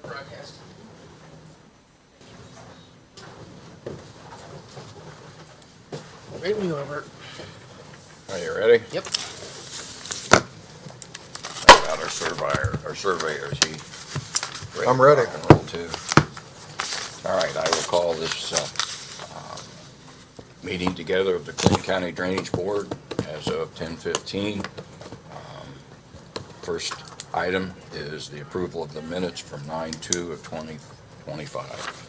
broadcast. Ready when you are, Bert. Are you ready? Yep. How about our surveyor, is he? I'm to ready. rock and roll too? All right, I will call this, meeting together of the Clinton County Drainage Board as of 10:15. First item is the approval of the minutes from 9/2 of 2025.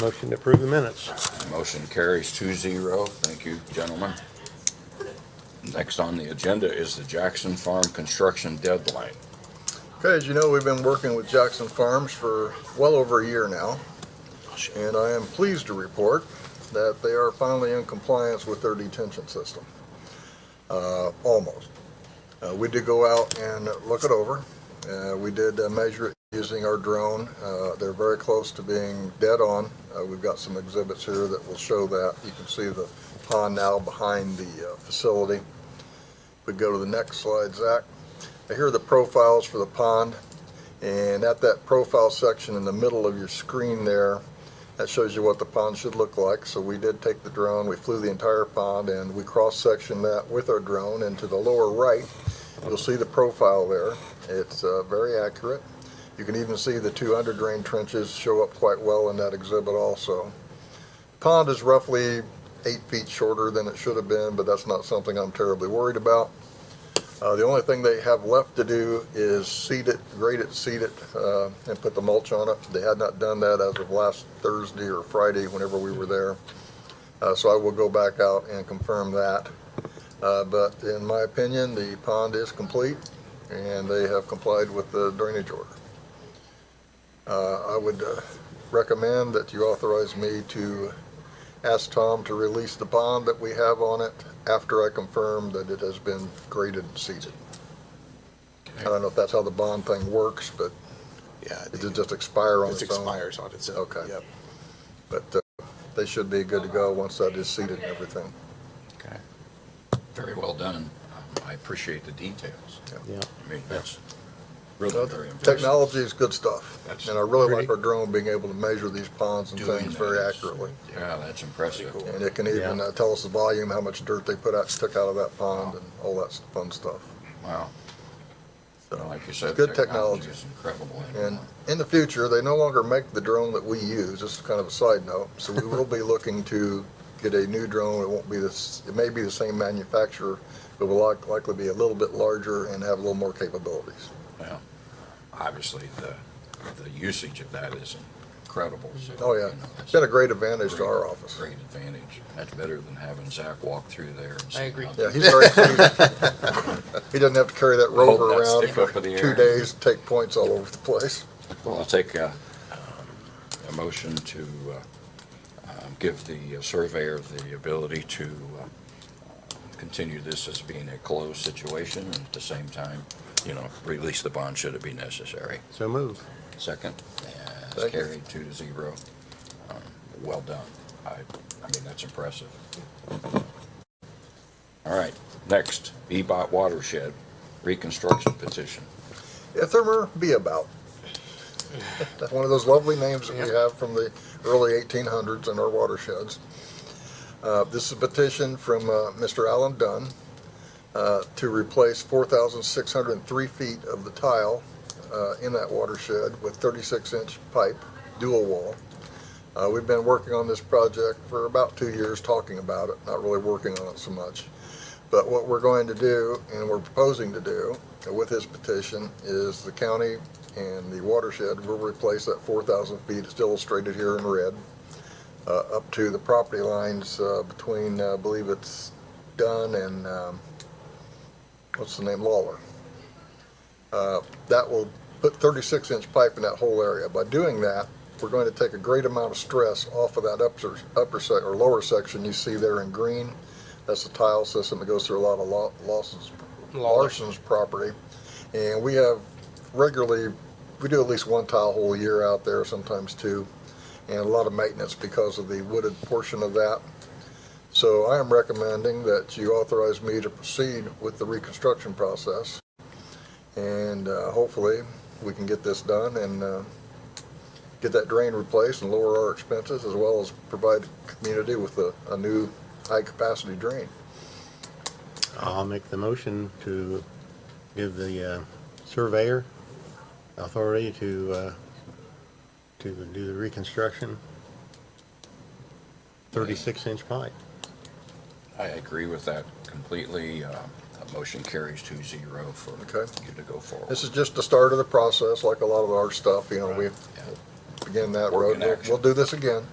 Motion to approve the minutes. Motion carries 2-0. Thank you, gentlemen. Next on the agenda is the Jackson Farm construction deadline. Okay, as you know, we've been working with Jackson Farms for well over a year now, and I am pleased to report that they are finally in compliance with their detention system. Almost. We did go out and look it over. We did measure it using our drone. They're very close to being dead on. We've got some exhibits here that will show that. You can see the pond now behind the facility. We go to the next slide, Zach. Here are the profiles for the pond, and at that profile section in the middle of your screen there, that shows you what the pond should look like. So we did take the drone, we flew the entire pond, and we cross-sectioned that with our drone. And to the lower right, you'll see the profile there. It's very accurate. You can even see the 2 under-drain trenches show up quite well in that exhibit also. Pond is roughly 8 feet shorter than it should have been, but that's not something I'm terribly worried about. The only thing they have left to do is seed it, grade it, seed it, and put the mulch on it. They had not done that as of last Thursday or Friday whenever we were there. So I will go back out and confirm that. But in my opinion, the pond is complete and they have complied with the drainage order. I would recommend that you authorize me to ask Tom to release the bond that we have on it after I confirm that it has been graded and seeded. I don't know if that's how the bond thing works, but Yeah. it did just expire on It its own. expires on its own. Okay. Yep. But they should be good to go once that is seeded and everything. Okay. Very well done. I appreciate the details. Yeah. I mean, that's really Well, very impressive. Technology is good stuff, That's and I really like pretty- our drone being able to measure these ponds and Doing things that very is- accurately. Yeah, that's impressive. Pretty cool. And it can even Yeah. tell us the volume, how much dirt they took out of that pond and all that fun stuff. Wow. So, Like you said, good technology technology. is incredible. And in the future, they no longer make the drone that we use, this is kind of a side note, so we will be looking to get a new drone. It won't be this, it may be the same manufacturer, but will likely be a little bit larger and have a little more capabilities. Well, obviously, the usage of that is incredible. So, Oh, yeah. you know, It's been a great advantage to our office. Great advantage. That's better than having Zach walk through there and see. I agree. how- Yeah, he's very pleased. He doesn't have to carry that rover Hold that around stick up for in the 2 air. days, take points all over the place. Well, I'll take a motion to give the surveyor the ability to continue this as being a closed situation, and at the same time, you know, release the bond should it be necessary. So move. Second, Thank it's you. carried 2-0. Well done. I mean, that's impressive. All right, next, Ebot Watershed Reconstruction Petition. Ithamer Beabout. That's one of those lovely names that we have from the early 1800s in our watersheds. This is a petition from Mr. Alan Dunn to replace 4,603 feet of the tile in that watershed with 36-inch pipe, dual wall. We've been working on this project for about 2 years, talking about it, not really working on it so much. But what we're going to do, and we're proposing to do with this petition, is the county and the watershed will replace that 4,000 feet, it's illustrated here in red, up to the property lines between, I believe it's Dunn and, what's the name, Lawler. That will put 36-inch pipe in that whole area. By doing that, we're going to take a great amount of stress off of that or lower section you see there in green. That's the tile system that goes through a lot of Larson's property. And we have regularly, we do at least one tile hole a year out there, sometimes two, and a lot of maintenance because of the wooded portion of that. So I am recommending that you authorize me to proceed with the reconstruction process. And hopefully we can get this done and get that drain replaced and lower our expenses, as well as provide the community with a new high-capacity drain. I'll make the motion to give the surveyor authority to do the reconstruction, 36-inch pipe. I agree with that completely. That motion carries 2-0 for Okay. you to go forward. This is just the start of the process, like a lot of our stuff, you know, we Yeah. begin that Work road. in We'll action. do this again.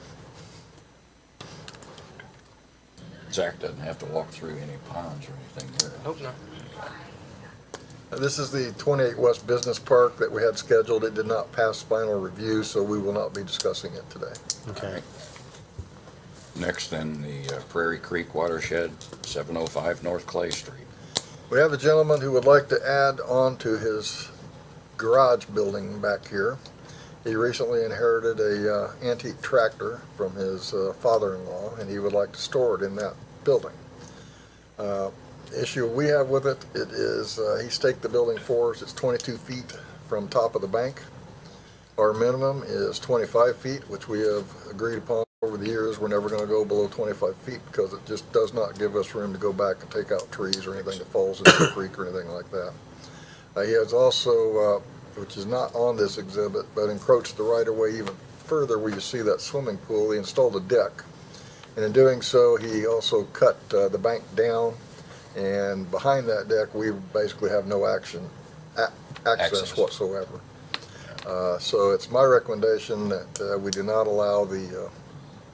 Zach doesn't have to walk through any ponds or anything there. Hope not. This is the 28 West Business Park that we had scheduled. It did not pass final review, so we will not be discussing it today. Okay. Next, then, the Prairie Creek Watershed, 705 North Clay Street. We have a gentleman who would like to add on to his garage building back here. He recently inherited a antique tractor from his father-in-law, and he would like to store it in that building. Issue we have with it, it is, he staked the building for us. It's 22 feet from top of the bank. Our minimum is 25 feet, which we have agreed upon over the years. We're never going to go below 25 feet because it just does not give us room to go back and take out trees or anything that falls into the creek or anything like that. He has also, which is not on this exhibit, but encroached the right-of-way even further where you see that swimming pool. He installed a deck. And in doing so, he also cut the bank down. And behind that deck, we basically have no access Access. whatsoever. So it's my recommendation that we do not allow the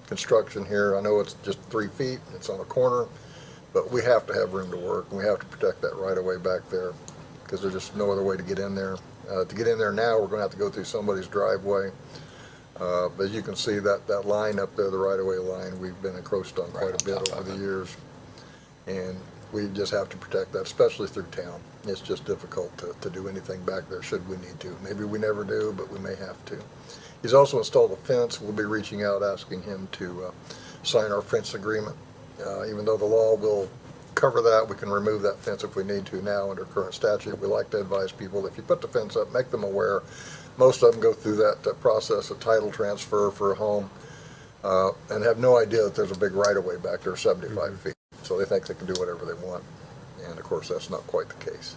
construction here. I know it's just 3 feet, it's on a corner, but we have to have room to work, and we have to protect that right of way back there, because there's just no other way to get in there. To get in there now, we're gonna have to go through somebody's driveway. But as you can see, that line up there, the right of way line, we've been encroached on quite a bit Right on top over of the it. years. And we just have to protect that, especially through town. It's just difficult to do anything back there should we need to. Maybe we never do, but we may have to. He's also installed a fence. We'll be reaching out, asking him to sign our fence agreement. Even though the law will cover that, we can remove that fence if we need to now under current statute. We like to advise people, if you put the fence up, make them aware. Most of them go through that process of title transfer for a home and have no idea that there's a big right-of-way back there, 75 feet. So they think they can do whatever they want. And of course, that's not quite the case.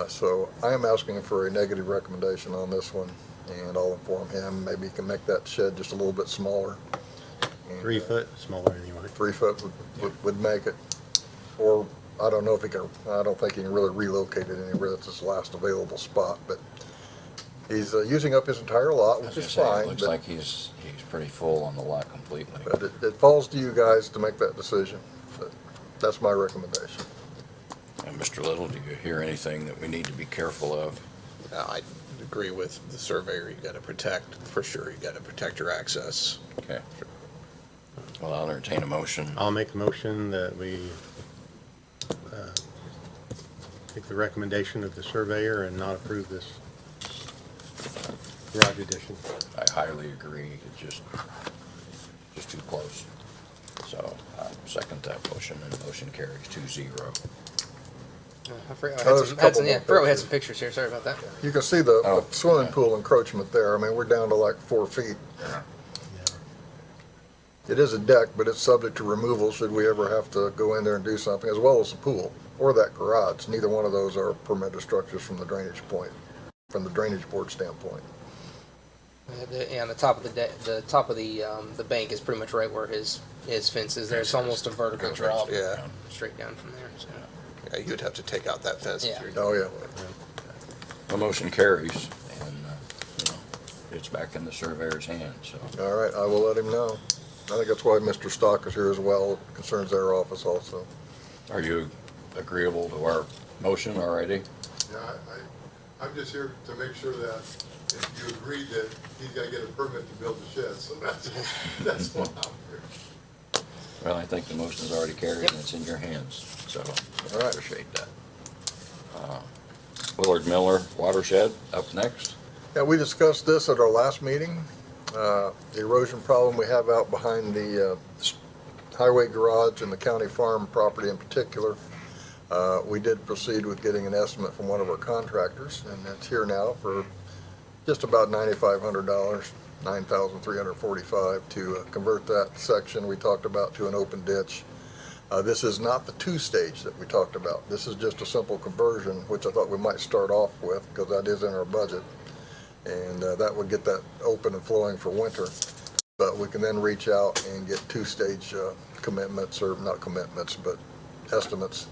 So I am asking for a negative recommendation on this one, and I'll inform him. Maybe he can make that shed just a little bit smaller. And, 3 foot, smaller anyway. 3 foot would make it. Or I don't know if he can, I don't think he can really relocate it anywhere. That's his last available spot, but he's using up his entire lot, I was which is gonna say, it fine. looks But like he's pretty full on the lot completely. but it falls to you guys to make that decision. But that's my recommendation. And Mr. Little, do you hear anything that we need to be careful of? I agree with the surveyor. You gotta protect, for sure, you gotta protect your access. Okay. Well, I'll entertain a motion. I'll make a motion that we take the recommendation of the surveyor and not approve this garage addition. I highly agree. It's just too close. So I second that motion, and the motion carries 2-0. I forgot, Oh, there's a couple more forgot we had pictures. some pictures here. Sorry about that. You can see the Oh, swimming yeah. pool encroachment there. I mean, we're down to like 4 feet. It is a deck, but it's subject to removal should we ever have to go in there and do something, as well as the pool or that garage. Neither one of those are permitted structures from the drainage board standpoint. And the top of the top of the bank is pretty much right where his fence is. There, it's almost a vertical Goes right drop. straight Yeah, down. straight down from there. So. Yeah, you'd have to take out that fence. Yeah. Oh, yeah. The motion carries, and, it's back in the surveyor's hands, so. All right, I will let him know. I think that's why Mr. Stock is here as well. It concerns their office also. Are you agreeable to our motion already? Yeah, I'm just here to make sure that if you agreed that he's gotta get a permit to build the shed, so that's why I'm here. Well, I think the motion is already carried, Yep. and it's in your hands, so I All right. appreciate that. Willard Miller Watershed, up next. Yeah, we discussed this at our last meeting. The erosion problem we have out behind the highway garage and the county farm property in particular. We did proceed with getting an estimate from one of our contractors, and it's here now for just about $9,500, $9,345 to convert that section we talked about to an open ditch. This is not the two-stage that we talked about. This is just a simple conversion, which I thought we might start off with because that is in our budget. And that would get that open and flowing for winter. But we can then reach out and get two-stage commitments, or not commitments, but estimates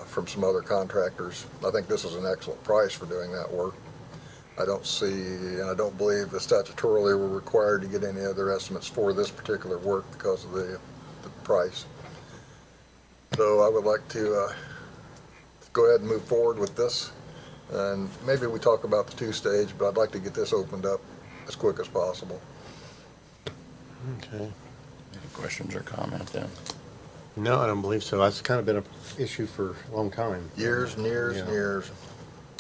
from some other contractors. I think this is an excellent price for doing that work. I don't see, and I don't believe that statutorily we're required to get any other estimates for this particular work because of the price. So I would like to go ahead and move forward with this. And maybe we talk about the two-stage, but I'd like to get this opened up as quick as possible. Okay. Any questions or comment then? No, I don't believe so. That's kind of been an issue for a long time. Years and years and Yeah. years.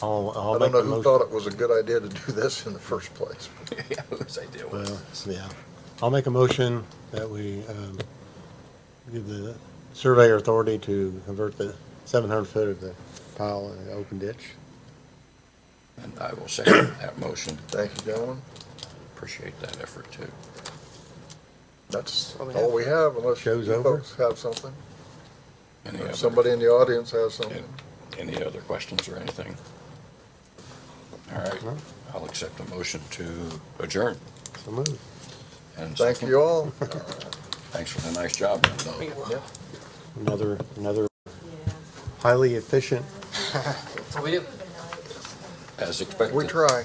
I'll I make don't know the who motion. thought it was a good idea to do this in the first place. Yeah, whose idea was Well, yeah. I'll make a motion that we give the surveyor authority to convert the 700 foot of the pile in an open ditch. And I will second that motion. Thank you, gentlemen. Appreciate that effort too. That's all we all we have, unless you Show's over. folks have something. Any Or other, somebody in the audience has something. any other questions or anything? All right, No. I'll accept a motion to adjourn. So move. And Thank second. you all. Thanks for the nice job. though. Yeah. Another highly efficient That's what we do. As expected. We try.